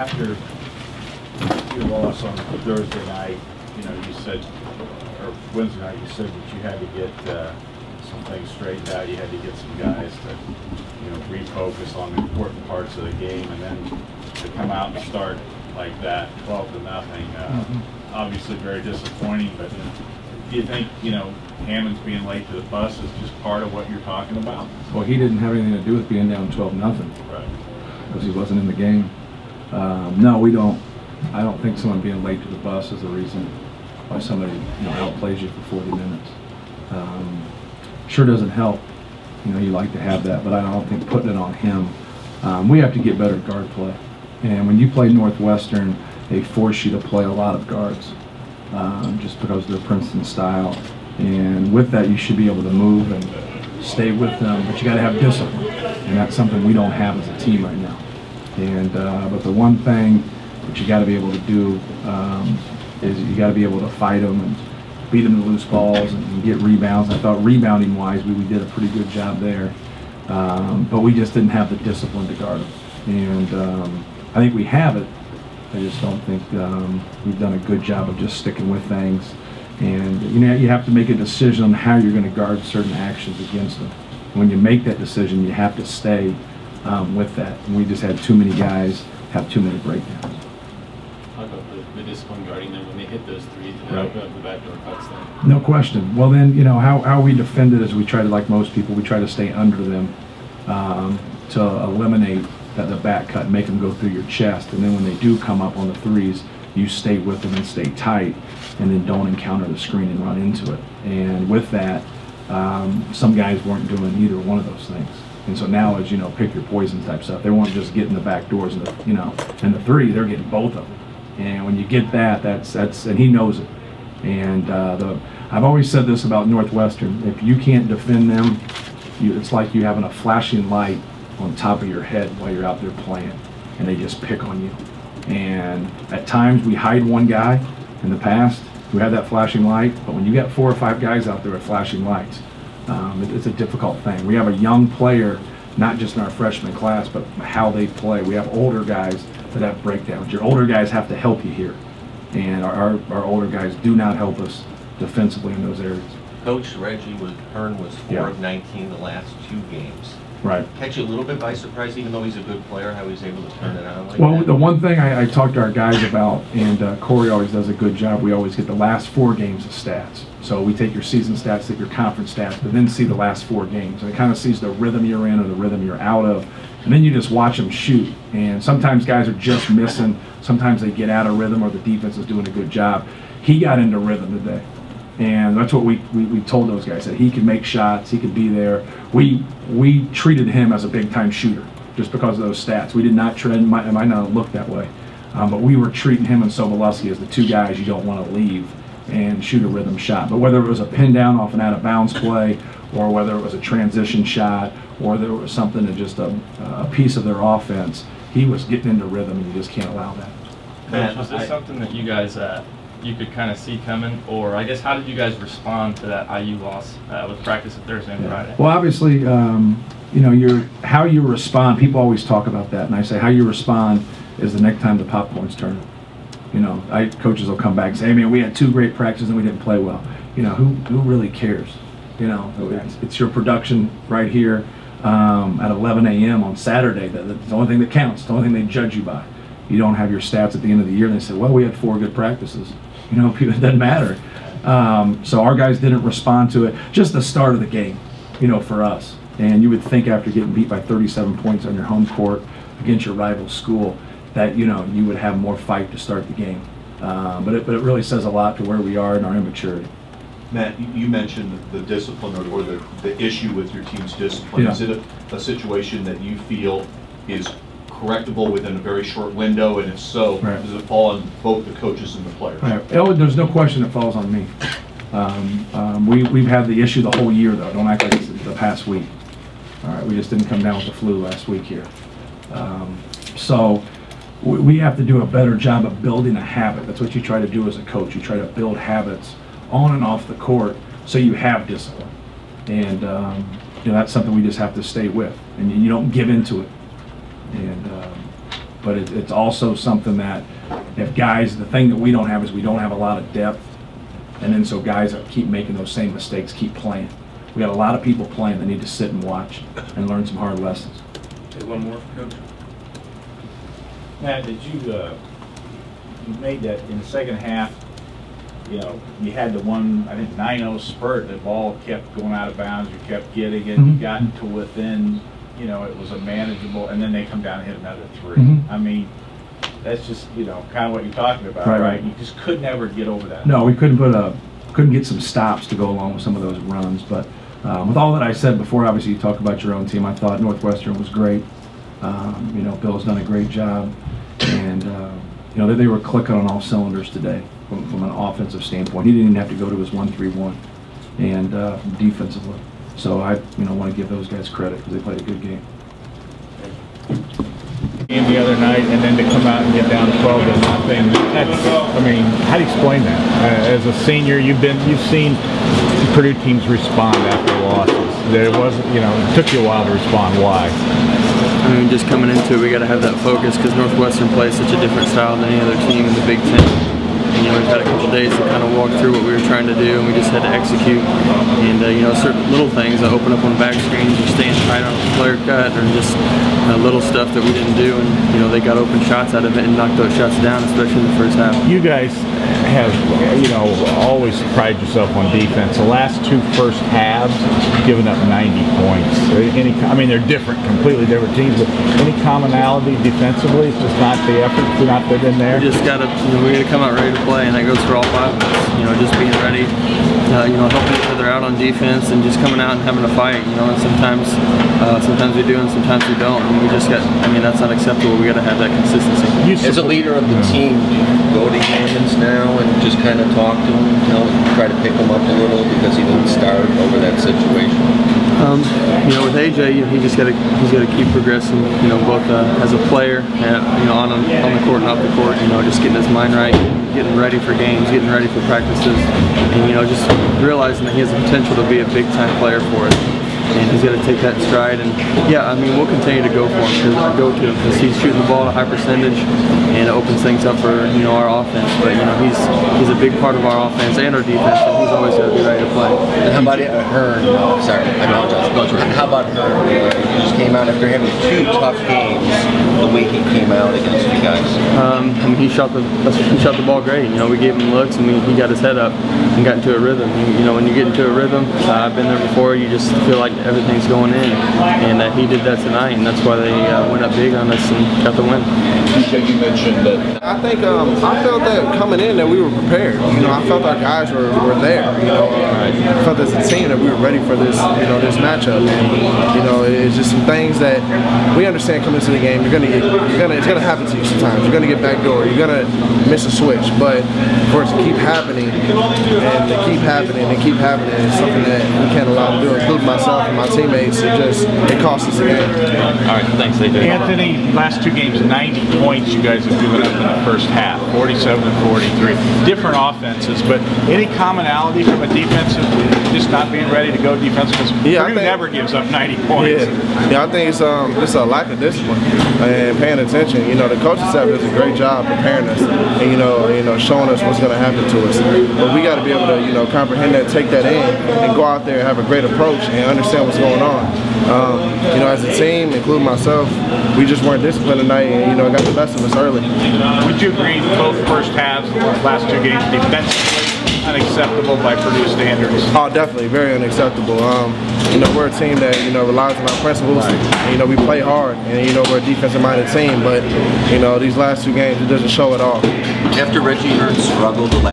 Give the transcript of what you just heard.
after your loss on Thursday night, you said, or Wednesday night, you said that you had to get some things straightened out. You had to get some guys to, refocus on the important parts of the game, and then to come out and start like that, 12-0. Obviously very disappointing, but do you think, Hammond's being late to the bus is just part of what you're talking about? Well, he didn't have anything to do with being down 12-0. Right. Because he wasn't in the game. No, we don't. I don't think someone being late to the bus is the reason why somebody outplays you for 40 minutes. Sure doesn't help. You like to have that, but I don't think putting it on him. We have to get better guard play. And when you play Northwestern, they force you to play a lot of guards just because of their Princeton style. And with that, you should be able to move and stay with them, but you got to have discipline. And that's something we don't have as a team right now. And but the one thing that you got to be able to do is you got to be able to fight them and beat them to loose balls and get rebounds. I thought rebounding-wise, we did a pretty good job there. But we just didn't have the discipline to guard them. And I think we have it. I just don't think we've done a good job of just sticking with things. And you have to make a decision on how you're going to guard certain actions against them. When you make that decision, you have to stay with that. And we just had too many guys have too many breakdowns. Talk about the discipline guarding them when they hit those threes and open up the backdoor cuts then. No question. Well then, how we defended is we try to, like most people, we try to stay under them to eliminate the back cut, make them go through your chest, and then when they do come up on the threes, you stay with them and stay tight, and then don't encounter the screen and run into it. And with that, some guys weren't doing either one of those things. And so now, as pick your poison type stuff, they weren't just getting the back doors and and the three, they're getting both of them. And when you get that, that's and he knows it. And I've always said this about Northwestern: if you can't defend them, it's like you having a flashing light on top of your head while you're out there playing, and they just pick on you. And at times we hide one guy in the past who had that flashing light, but when you got 4 or 5 guys out there with flashing lights, it's a difficult thing. We have a young player, not just in our freshman class, but how they play. We have older guys that have breakdowns. Your older guys have to help you here, and our older guys do not help us defensively in those areas. Coach Reggie Hearn was 4 of 19 the last 2 games. Right. Catch you a little bit by surprise, even though he's a good player, how he's able to turn it on like well, that? the one thing I talk to our guys about, and Corey always does a good job, we always get the last 4 games of stats. So we take your season stats, take your conference stats, but then see the last 4 games. And it kind of sees the rhythm you're in or the rhythm you're out of. And then you just watch them shoot. And sometimes guys are just missing. Sometimes they get out of rhythm or the defense is doing a good job. He got into rhythm today. And that's what we told those guys, that he could make shots, he could be there. We treated him as a big-time shooter just because of those stats. We did not it might not look that way, but we were treating him and Sobolewski as the 2 guys you don't want to leave and shoot a rhythm shot. But whether it was a pin down off an out-of-bounds play, or whether it was a transition shot, or there was something that just a piece of their offense, he was getting into rhythm, and you just can't allow that. Coach, was this something that you guys you could kind of see coming, or I guess how did you guys respond to that IU loss with practice of Thursday and Friday? Well, obviously, how you respond. People always talk about that, and I say how you respond is the next time the popcorn's turning. Coaches will come back and say, "Hey, man, we had 2 great practices and we didn't play well." Who really cares? It's your production right here at 11 a.m. on Saturday. That's the only thing that counts. It's the only thing they judge you by. You don't have your stats at the end of the year and they say, "Well, we had 4 good practices." It doesn't matter. So our guys didn't respond to it. Just the start of the game, for us. And you would think after getting beat by 37 points on your home court against your rival school that, you would have more fight to start the game. But it really says a lot to where we are in our immaturity. Matt, you mentioned the discipline or the issue with your team's discipline. Yeah. Is it a situation that you feel is correctable within a very short window, and if so, right, does it fall on both the coaches and the players? Right. There's no question it falls on me. We've had the issue the whole year, though. Don't act like it's the past week. All right, we just didn't come down with the flu last week here. So we have to do a better job of building a habit. That's what you try to do as a coach. You try to build habits on and off the court so you have discipline. And that's something we just have to stay with. And you don't give into it. And but it's also something that if guys, the thing that we don't have is we don't have a lot of depth, and then so guys that keep making those same mistakes keep playing. We got a lot of people playing that need to sit and watch and learn some hard lessons. Okay, one more, Coach. Matt, did you made that in the second half, you know, you had the one, I think 9-0 spurt, the ball kept going out of bounds, you kept getting it, you got to within, you know, it was a manageable, and then they come down and hit another 3. I mean, that's just, you know, kind of what you're talking about, right? You just could never get over that. No, we couldn't get some stops to go along with some of those runs, but with all that I said before, obviously you talk about your own team, I thought Northwestern was great. You know, Bill's done a great job, and you know, they were clicking on all cylinders today from an offensive standpoint. He didn't even have to go to his 1-3-1, and defensively. So I, you know, want to give those guys credit because they played a good game. Game the other night, and then to come out and get down 12-0. That's, I mean, how do you explain that? As a senior, you've seen Purdue teams respond after losses. There wasn't, you know, it took you a while to respond. Why? I mean, just coming into it, we got to have that focus because Northwestern plays such a different style than any other team in the Big Ten. And, you know, we've had a couple days to kind of walk through what we were trying to do, and we just had to execute. And you know, certain little things that open up on back screens, or staying tight on a player cut, or just little stuff that we didn't do, and you know, they got open shots out of it and knocked those shots down, especially in the first half. You guys have, you know, always prided yourself on defense. The last 2 first halves, given up 90 points. I mean, they're different, completely different teams, but any commonality defensively? It's just not the effort, not that in there. We just got to, you know, we got to come out ready to play, and that goes for all 5 of us. You know, just being ready, you know, helping each other out on defense, and just coming out and having a fight. You know, and sometimes we do, and sometimes we don't. And we just got, I mean, that's not acceptable. We got to have that consistency. As a leader of the team, do you go to Hammonds now and just kind of talk to him, try to pick him up a little because he didn't start over that situation? You know, with AJ, he's got to keep progressing. You know, both as a player, and, you know, on the court and off the court. You know, just getting his mind right, getting ready for games, getting ready for practices, and you know, just realizing that he has the potential to be a big time player for us. And he's got to take that in stride. And yeah, I mean, we'll continue to go for him because he's shooting the ball at a high percentage, and it opens things up for, you know, our offense. But you know, he's a big part of our offense and our defense, and he's always got to be ready to play. And how about Hearn? Sorry, I apologize. How about Hearn? He just came out after having 2 tough games. The way he came out against you guys. I mean, he shot the ball great. You know, we gave him looks, and he got his head up and got into a rhythm. You know, when you get into a rhythm, I've been there before. You just feel like everything's going in, and he did that tonight, and that's why they went up big on us and got the win. You mentioned that. I think I felt that coming in that we were prepared. You know, I felt our guys were there. You know, I felt as a team that we were ready for this, you know, this matchup. And you know, it's just some things that we understand coming into the game. It's gonna happen to you sometimes. You're gonna get backdoor. You're gonna miss a switch, but for it to keep happening and to keep happening and keep happening is something that we can't allow to do, including myself and my teammates. It costs us a game. All right, thanks, AJ. Anthony, last 2 games, 90 points you guys have given up in the first half, 47 and 43. Different offenses, but any commonality from a defensive, just not being ready to go defensive? Because Purdue never gives up 90 points. Yeah, I think it's a lack of discipline and paying attention. You know, the coaching staff does a great job preparing us and you know, showing us what's going to happen to us. But we got to be able to, you know, comprehend that, take that in, and go out there and have a great approach and understand what's going on. You know, as a team, including myself, we just weren't disciplined tonight, and you know, it got the best of us early. Would you agree both first halves, the last 2 games, defensively unacceptable by Purdue standards? Oh, definitely, very unacceptable. You know, we're a team that, you know, relies on our principles. And, you know, we play hard, and you know, we're a defensive-minded team. But you know, these last 2 games, it doesn't show at all. After Reggie Hearn struggled the last